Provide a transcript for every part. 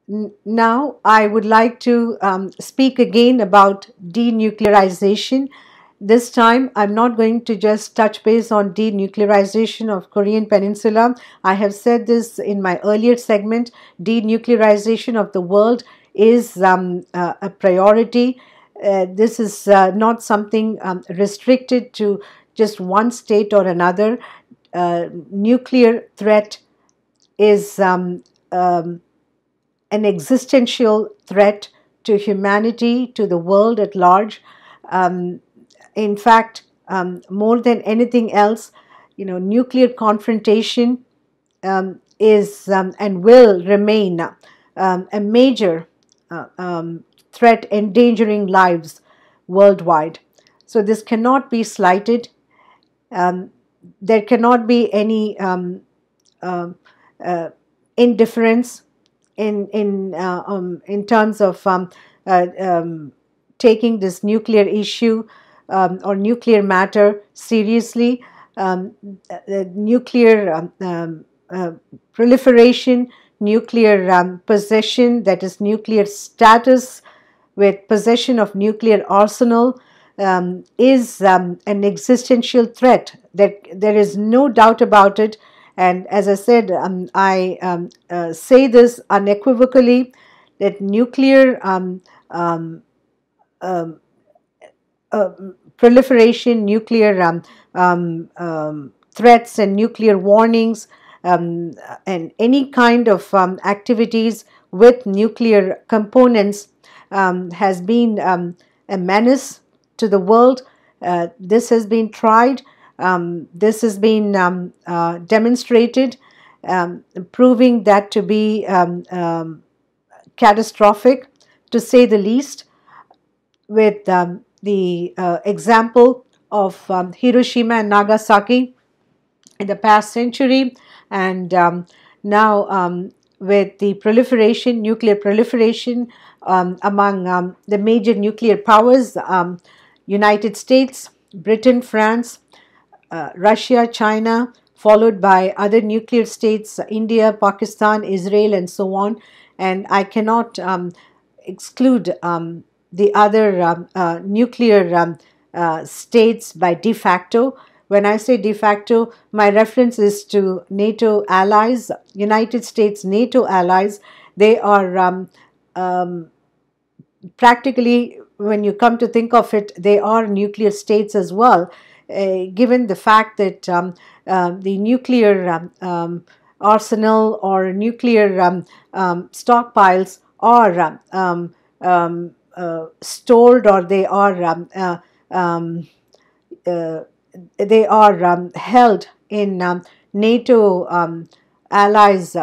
Now, I would like to speak again about denuclearization. This time, I'm not going to just touch base on denuclearization of Korean Peninsula. I have said this in my earlier segment. Denuclearization of the world is a priority. This is not something restricted to just one state or another. Nuclear threat is an existential threat to humanity, to the world at large. Um, in fact, more than anything else, nuclear confrontation is and will remain a major threat endangering lives worldwide. So this cannot be slighted. Um, there cannot be any um, uh, indifference in terms of uh, um, taking this nuclear issue or nuclear matter seriously. Nuclear proliferation, nuclear possession, that is nuclear status, with possession of nuclear arsenal is an existential threat. There is no doubt about it. And as I said, I say this unequivocally, that nuclear um, uh, proliferation, nuclear threats and nuclear warnings, and any kind of activities with nuclear components has been a menace to the world. This has been tried. This has been demonstrated, proving that to be catastrophic, to say the least, with the example of Hiroshima and Nagasaki in the past century, and now with the proliferation, nuclear proliferation among the major nuclear powers, United States, Britain, France, Russia, China, followed by other nuclear states, India, Pakistan, Israel, and so on. And I cannot exclude the other nuclear states by de facto. When I say de facto, my reference is to NATO allies, United States NATO allies. They are practically, when you come to think of it, they are nuclear states as well, given the fact that the nuclear arsenal or nuclear stockpiles are stored, or um, uh, they are held in NATO allies'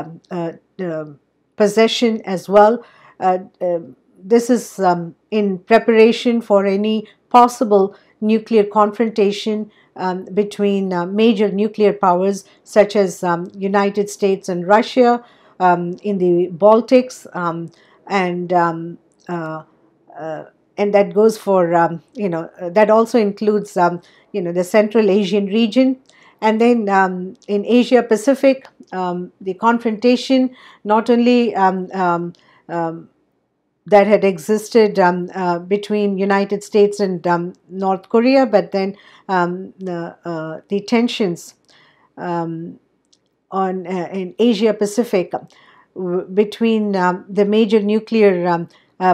possession as well. Uh, uh, this is in preparation for any possible nuclear confrontation between major nuclear powers such as United States and Russia in the Baltics, uh, uh, and that goes for that also includes the Central Asian region. And then in Asia Pacific, the confrontation not only that had existed between United States and North Korea, but then the tensions on in Asia Pacific between the major nuclear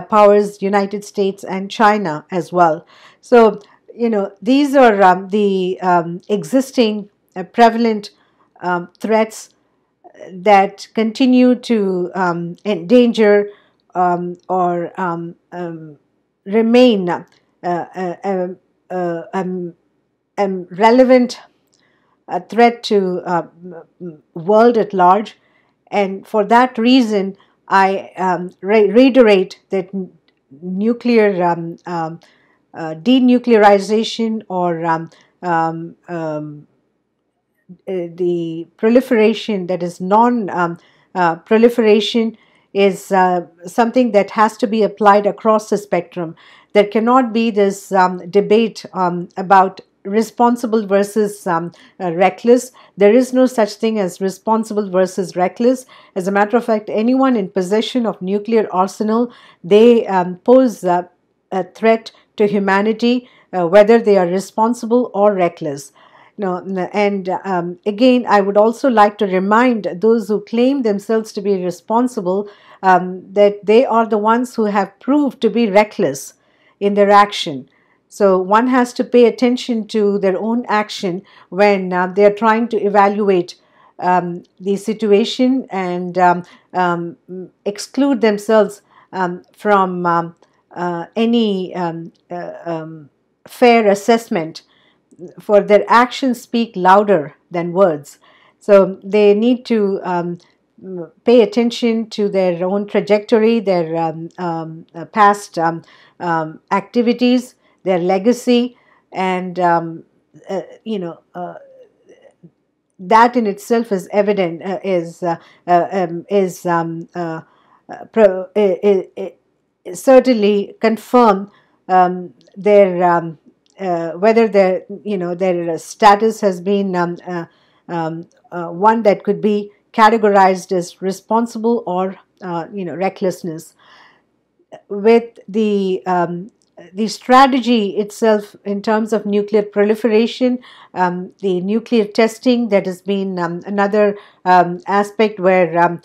powers, United States and China as well. So these are the existing prevalent threats that continue to endanger or remain relevant threat to world at large. And for that reason, I reiterate that nuclear denuclearization, or the proliferation, that is non-proliferation, is something that has to be applied across the spectrum. There cannot be this debate about responsible versus reckless. There is no such thing as responsible versus reckless. As a matter of fact, anyone in possession of nuclear arsenal, they pose a threat to humanity, whether they are responsible or reckless. No, and again, I would also like to remind those who claim themselves to be responsible that they are the ones who have proved to be reckless in their action. So one has to pay attention to their own action when they are trying to evaluate the situation and exclude themselves from any fair assessment, for their actions speak louder than words. So they need to pay attention to their own trajectory, their past activities, their legacy, and that in itself is evident, certainly confirm their whether their status has been one that could be categorized as responsible or recklessness. With the strategy itself in terms of nuclear proliferation, the nuclear testing, that has been another aspect where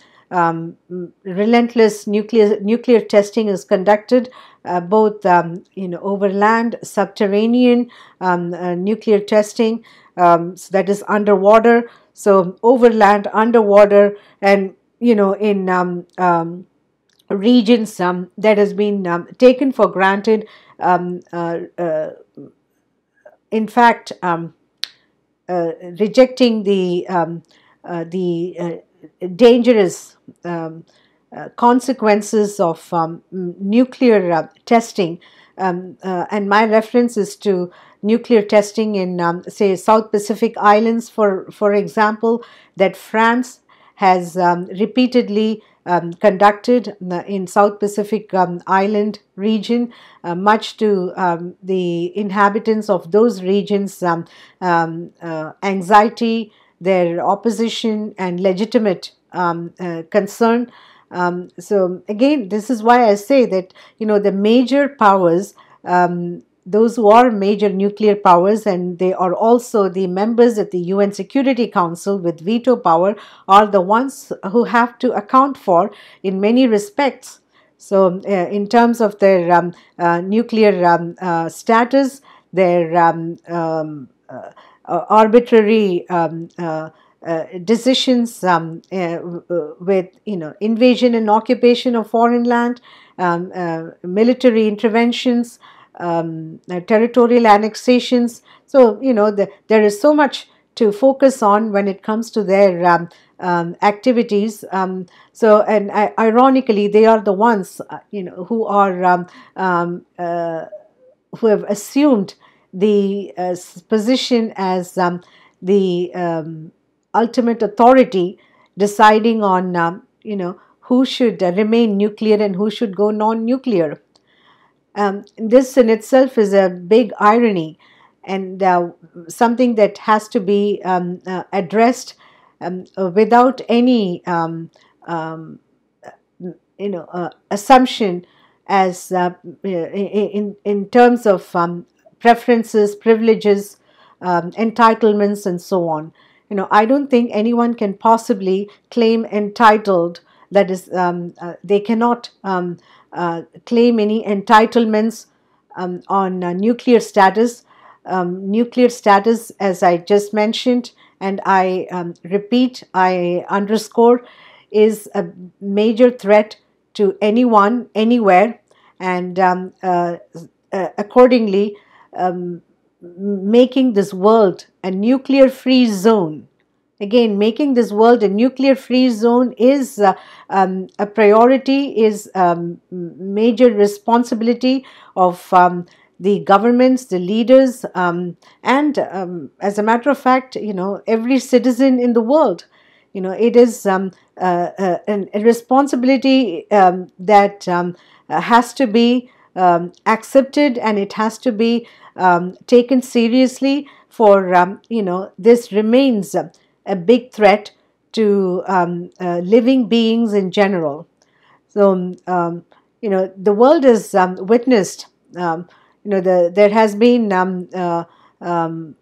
relentless nuclear testing is conducted, both over land, subterranean nuclear testing, so that is underwater. So overland, underwater, and in regions that has been taken for granted. In fact, rejecting the dangerous consequences of nuclear testing. And my reference is to nuclear testing in, say, South Pacific Islands, for example, that France has repeatedly conducted in South Pacific Island region, much to the inhabitants of those regions' anxiety, their opposition, and legitimate concern. So again, this is why I say that the major powers, those who are major nuclear powers, and they are also the members at the UN Security Council with veto power, are the ones who have to account for in many respects. So in terms of their nuclear status, their arbitrary decisions with invasion and occupation of foreign land, military interventions, territorial annexations. So there is so much to focus on when it comes to their activities. And ironically, they are the ones who are who have assumed the position as the ultimate authority, deciding on who should remain nuclear and who should go non-nuclear. This in itself is a big irony, and something that has to be addressed without any assumption as in terms of preferences, privileges, entitlements, and so on. I don't think anyone can possibly claim entitled. That is, they cannot claim any entitlements on nuclear status. Nuclear status, as I just mentioned, and I repeat, I underscore, is a major threat to anyone, anywhere, and accordingly, making this world a nuclear-free zone. Again, making this world a nuclear-free zone is a priority, is major responsibility of the governments, the leaders, and as a matter of fact, every citizen in the world. It is a responsibility that has to be accepted, and it has to be taken seriously, for this remains a big threat to living beings in general. So, the world has witnessed, there has been um,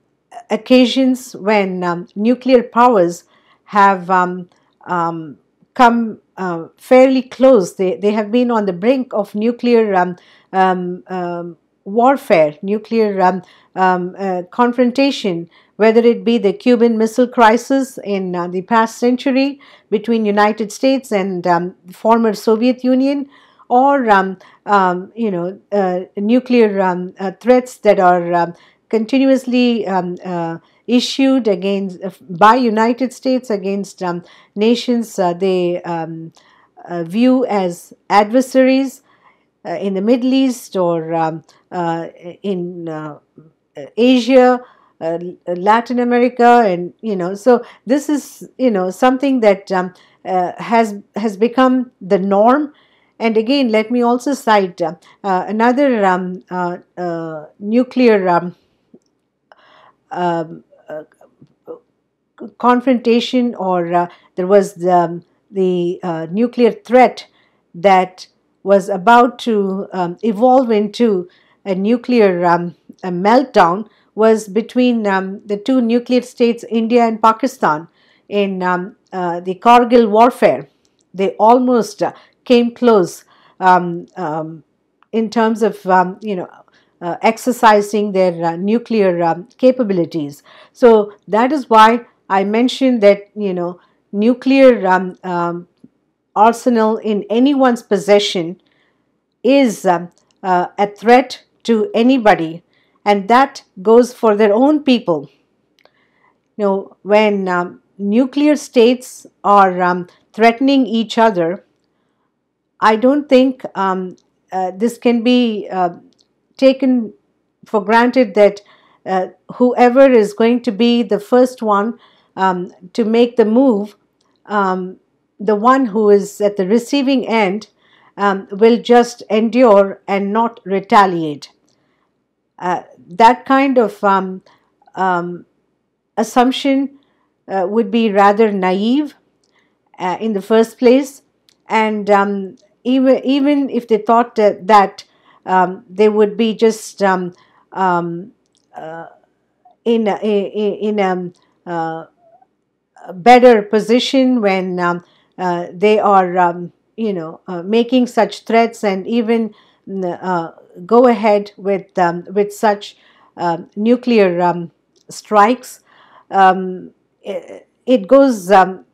occasions when nuclear powers have come fairly close. They have been on the brink of nuclear warfare, nuclear confrontation, whether it be the Cuban Missile Crisis in the past century between United States and former Soviet Union, or nuclear threats that are continuously issued against by United States against nations they view as adversaries in the Middle East, or in Asia, Latin America, and so this is something that has become the norm. And again, let me also cite another nuclear um, confrontation, or there was the nuclear threat that was about to evolve into a nuclear a meltdown, was between the two nuclear states, India and Pakistan, in the Kargil warfare. They almost came close in terms of exercising their nuclear capabilities. So that is why I mentioned that nuclear arsenal in anyone's possession is a threat to anybody, and that goes for their own people. When nuclear states are threatening each other, I don't think this can be taken for granted that whoever is going to be the first one to make the move, the one who is at the receiving end, will just endure and not retaliate. That kind of assumption would be rather naive in the first place, and even if they thought that they would be just in a better position when they are making such threats, and even go ahead with such nuclear strikes. It goes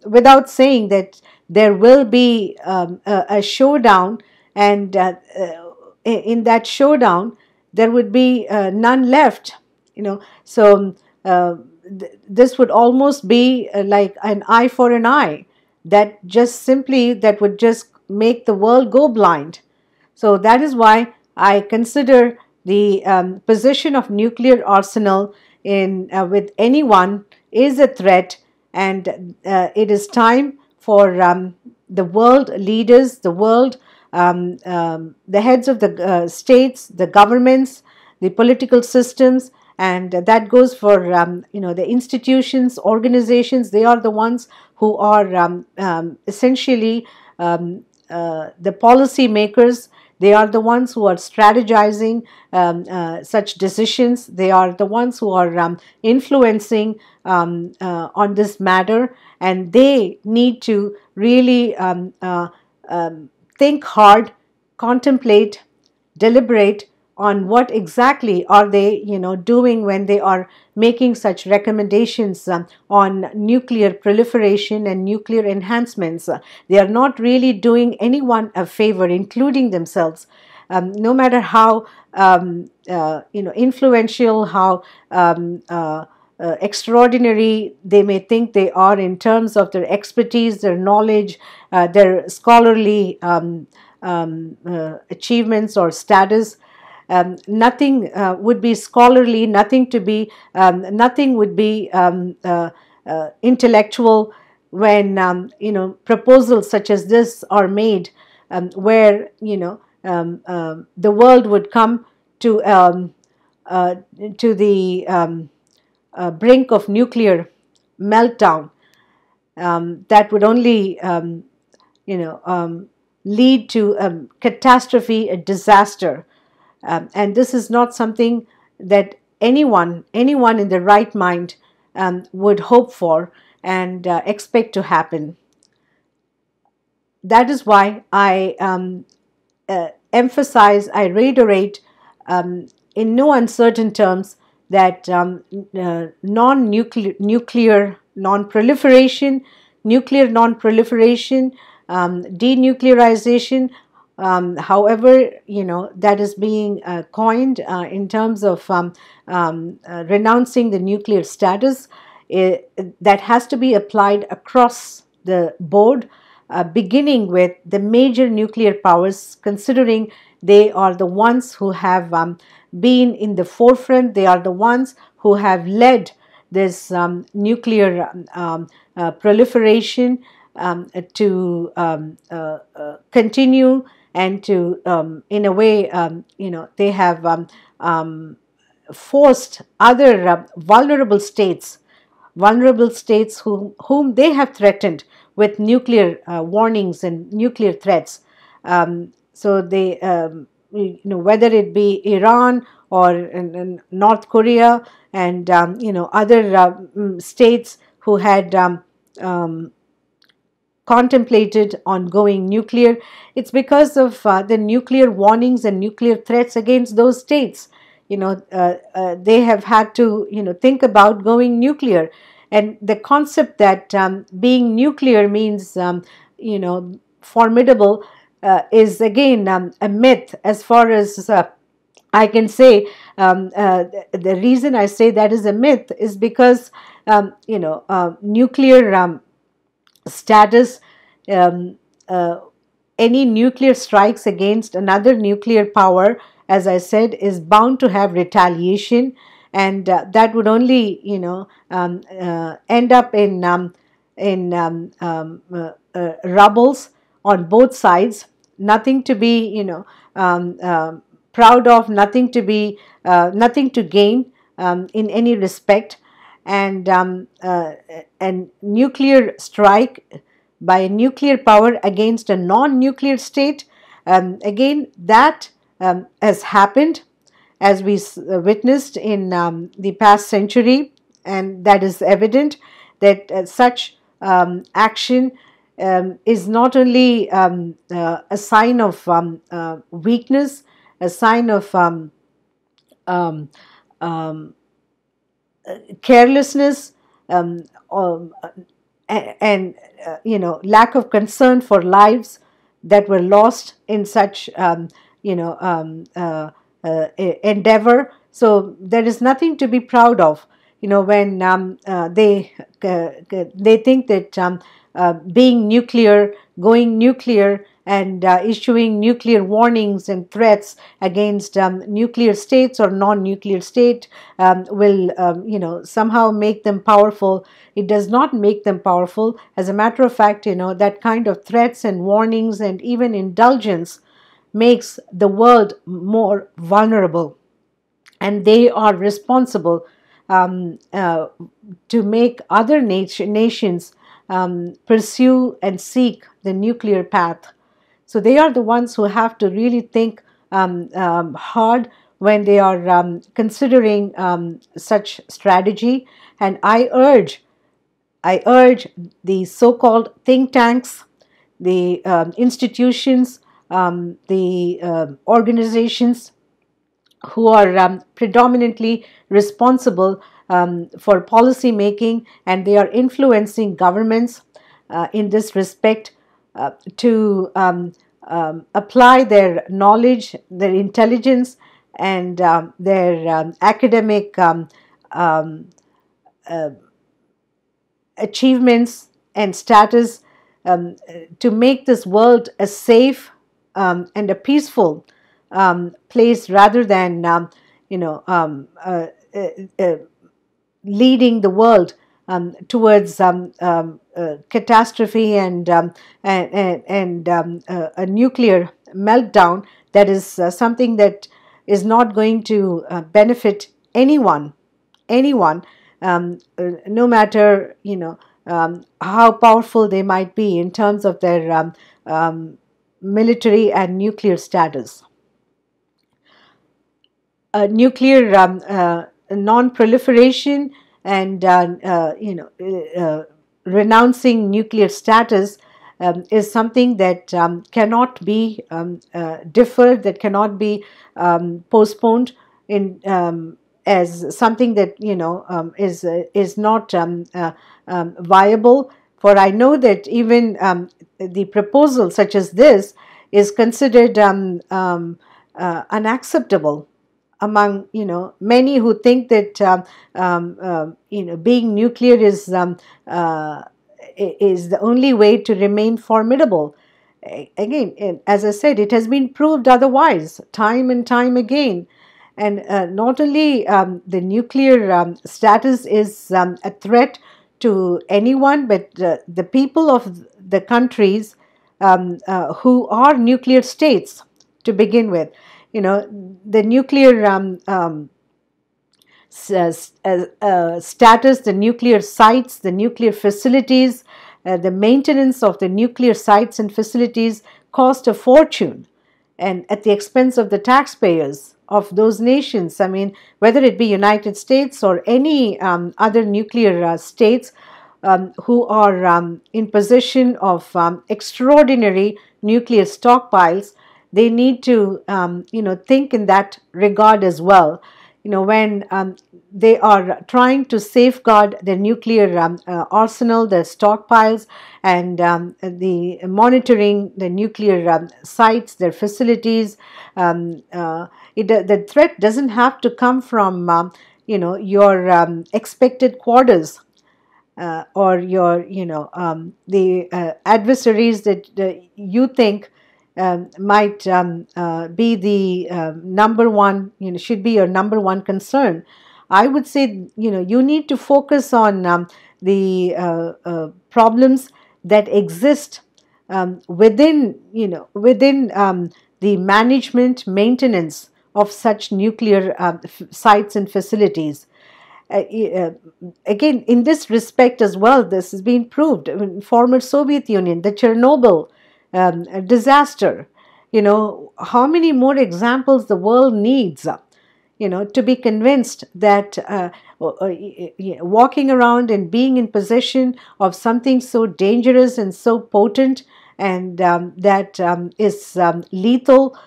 without saying that there will be a showdown, and in that showdown there would be none left. So this would almost be like an eye for an eye, that would just make the world go blind. So that is why I consider the position of nuclear arsenal in with anyone is a threat, and it is time for the world leaders, the heads of the states, the governments, the political systems, and that goes for the institutions, organizations. They are the ones who are essentially the policy makers. They are the ones who are strategizing such decisions. They are the ones who are influencing on this matter, and they need to really think hard, contemplate, deliberate on what exactly are they doing when they are making such recommendations on nuclear proliferation and nuclear enhancements. They are not really doing anyone a favor, including themselves. No matter how influential, how extraordinary they may think they are in terms of their expertise, their knowledge, their scholarly achievements or status. Nothing would be scholarly, nothing would be intellectual when proposals such as this are made, where the world would come to uh, to the brink of nuclear meltdown, that would only lead to catastrophe, a disaster. And this is not something that anyone in the right mind would hope for and expect to happen. That is why I emphasize, I reiterate in no uncertain terms that nuclear non-proliferation, denuclearization, however that is being coined in terms of renouncing the nuclear status, that has to be applied across the board, beginning with the major nuclear powers, considering they are the ones who have been in the forefront, they are the ones who have led this nuclear proliferation to continue, and to, in a way, they have forced other vulnerable states whom they have threatened with nuclear warnings and nuclear threats. So they, whether it be Iran or North Korea, and other states who had contemplated on going nuclear, it's because of the nuclear warnings and nuclear threats against those states. They have had to think about going nuclear, and the concept that being nuclear means formidable is again a myth, as far as I can say. The reason I say that is a myth is because nuclear status, um, uh, any nuclear strikes against another nuclear power, as I said, is bound to have retaliation, and that would only end up in rubbles on both sides. Nothing to be proud of, nothing to gain in any respect. And nuclear strike by a nuclear power against a non-nuclear state, again, that has happened, as we witnessed in the past century, and that is evident that such action is not only a sign of weakness, a sign of um, um, carelessness, um, and lack of concern for lives that were lost in such endeavor. So there is nothing to be proud of when they think that being nuclear, going nuclear, and issuing nuclear warnings and threats against nuclear states or non-nuclear state will somehow make them powerful. It does not make them powerful. As a matter of fact, that kind of threats and warnings and even indulgence makes the world more vulnerable, and they are responsible to make other nations pursue and seek the nuclear path. So they are the ones who have to really think hard when they are considering such strategy. And I urge the so-called think tanks, the institutions, the organizations who are predominantly responsible for policy making, and they are influencing governments in this respect, to apply their knowledge, their intelligence, and their academic achievements and status, to make this world a safe and a peaceful place, rather than leading the world towards catastrophe and a nuclear meltdown. That is something that is not going to benefit anyone, no matter how powerful they might be in terms of their military and nuclear status. Nuclear non-proliferation and renouncing nuclear status is something that cannot be deferred, that cannot be postponed in as something that is not viable. For I know that even the proposal such as this is considered unacceptable among many who think that being nuclear is the only way to remain formidable. Again, as I said, it has been proved otherwise time and time again. And not only the nuclear status is a threat to anyone, but the people of the countries who are nuclear states to begin with. The nuclear status, the nuclear sites, the nuclear facilities, the maintenance of the nuclear sites and facilities cost a fortune, and at the expense of the taxpayers of those nations. I mean, whether it be United States or any other nuclear states who are in possession of extraordinary nuclear stockpiles, they need to think in that regard as well. When they are trying to safeguard their nuclear arsenal, their stockpiles, and the monitoring the nuclear sites, their facilities. The threat doesn't have to come from your expected quarters. Or your the adversaries that you think might be the number one, should be your number one concern. I would say, you need to focus on the problems that exist within the management, maintenance of such nuclear sites and facilities. Again, in this respect as well, this has been proved in former Soviet Union, the Chernobyl disaster. How many more examples the world needs to be convinced that walking around and being in possession of something so dangerous and so potent, and that is lethal,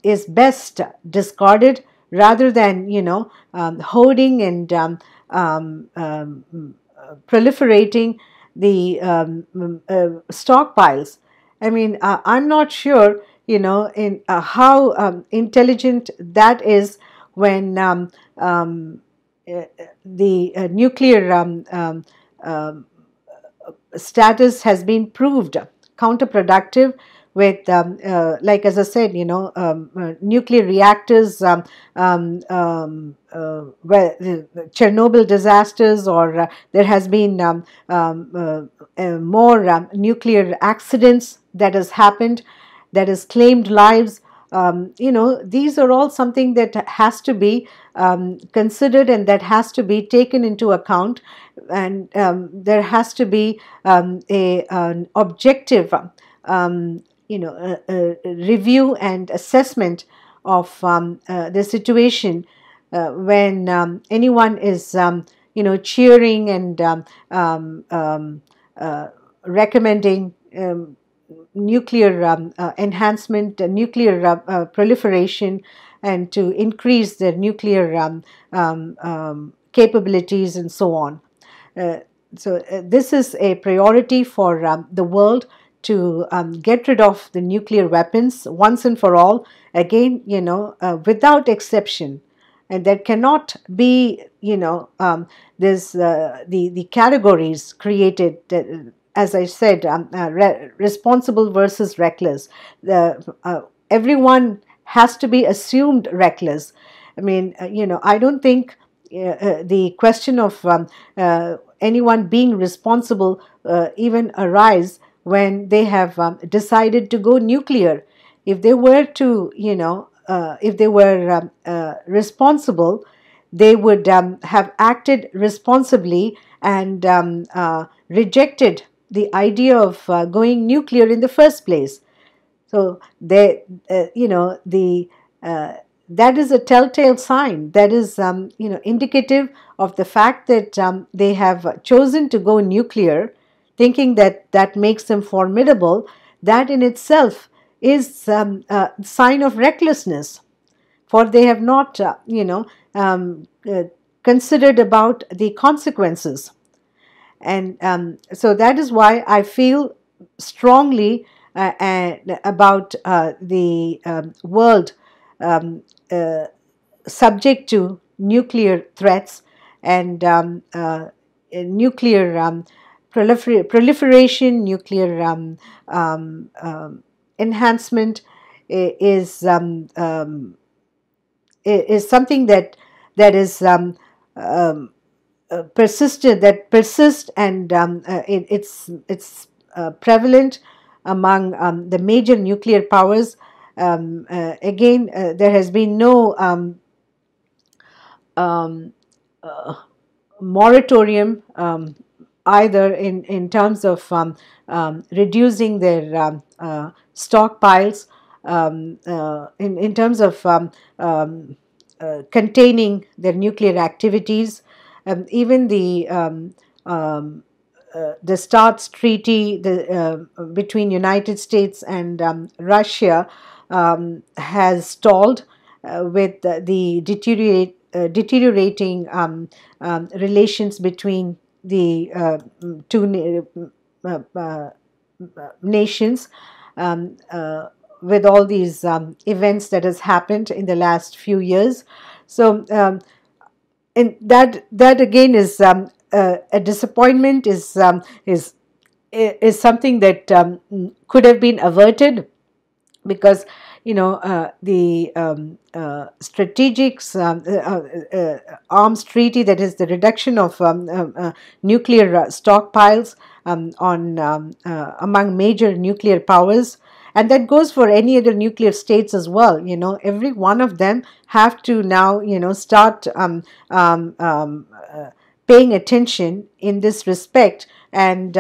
is best discarded, rather than hoarding and proliferating the stockpiles. I mean, I'm not sure in how intelligent that is when the nuclear status has been proved counterproductive with, like as I said, nuclear reactors, where Chernobyl disasters, or there has been more nuclear accidents that has happened, that has claimed lives. These are all something that has to be considered, and that has to be taken into account, and there has to be an objective review and assessment of the situation when anyone is cheering and recommending nuclear enhancement, nuclear proliferation, and to increase their nuclear capabilities and so on. So this is a priority for the world, to get rid of the nuclear weapons once and for all, again, without exception. And there cannot be, this the categories created, as I said, responsible versus reckless. Everyone has to be assumed reckless. I mean, I don't think the question of anyone being responsible even arise when they have decided to go nuclear. If they were to, if they were responsible, they would have acted responsibly and rejected the idea of going nuclear in the first place. So they, the that is a telltale sign. That is, indicative of the fact that they have chosen to go nuclear, thinking that that makes them formidable. That in itself is a sign of recklessness, for they have not, considered about the consequences. And so that is why I feel strongly about the world um, uh, subject to nuclear threats and nuclear proliferation, nuclear enhancement is is something that is persisted, that persists, and it's prevalent among the major nuclear powers. Again, there has been no um, moratorium either in terms of reducing their stockpiles, in terms of containing their nuclear activities. Even the START treaty between United States and Russia has stalled with the deteriorating relations between the two nations, with all these events that has happened in the last few years. So and that again is a disappointment, is something that could have been averted, because the strategic arms treaty, that is the reduction of nuclear stockpiles on among major nuclear powers, and that goes for any other nuclear states as well. Every one of them have to now start paying attention in this respect, and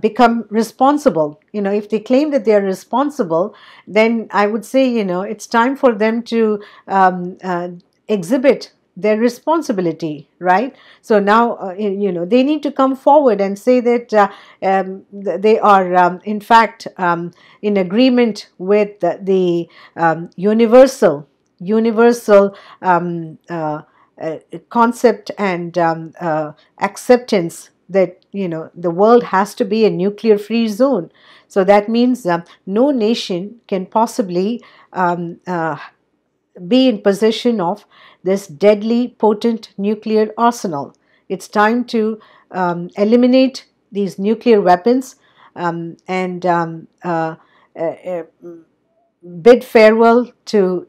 become responsible. If they claim that they are responsible, then I would say, it's time for them to exhibit their responsibility, right? So now, they need to come forward and say that they are, in fact, in agreement with the universal concept and acceptance that the world has to be a nuclear free zone. So that means no nation can possibly be in possession of this deadly potent nuclear arsenal. It's time to eliminate these nuclear weapons, and bid farewell to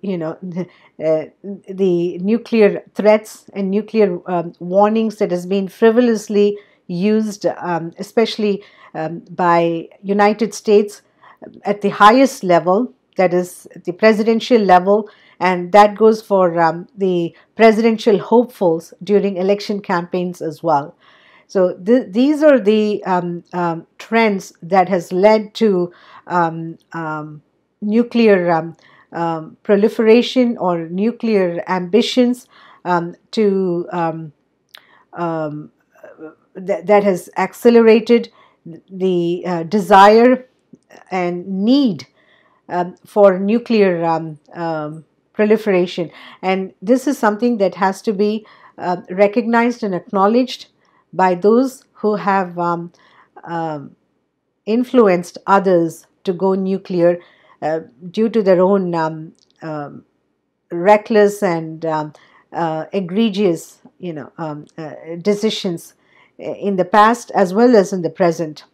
the nuclear threats and nuclear warnings that has been frivolously used, especially by United States at the highest level, that is the presidential level, and that goes for the presidential hopefuls during election campaigns as well. So these are the trends that has led to nuclear proliferation or nuclear ambitions, to that has accelerated the desire and need for nuclear proliferation. And this is something that has to be recognized and acknowledged by those who have influenced others to go nuclear due to their own reckless and egregious decisions in the past as well as in the present.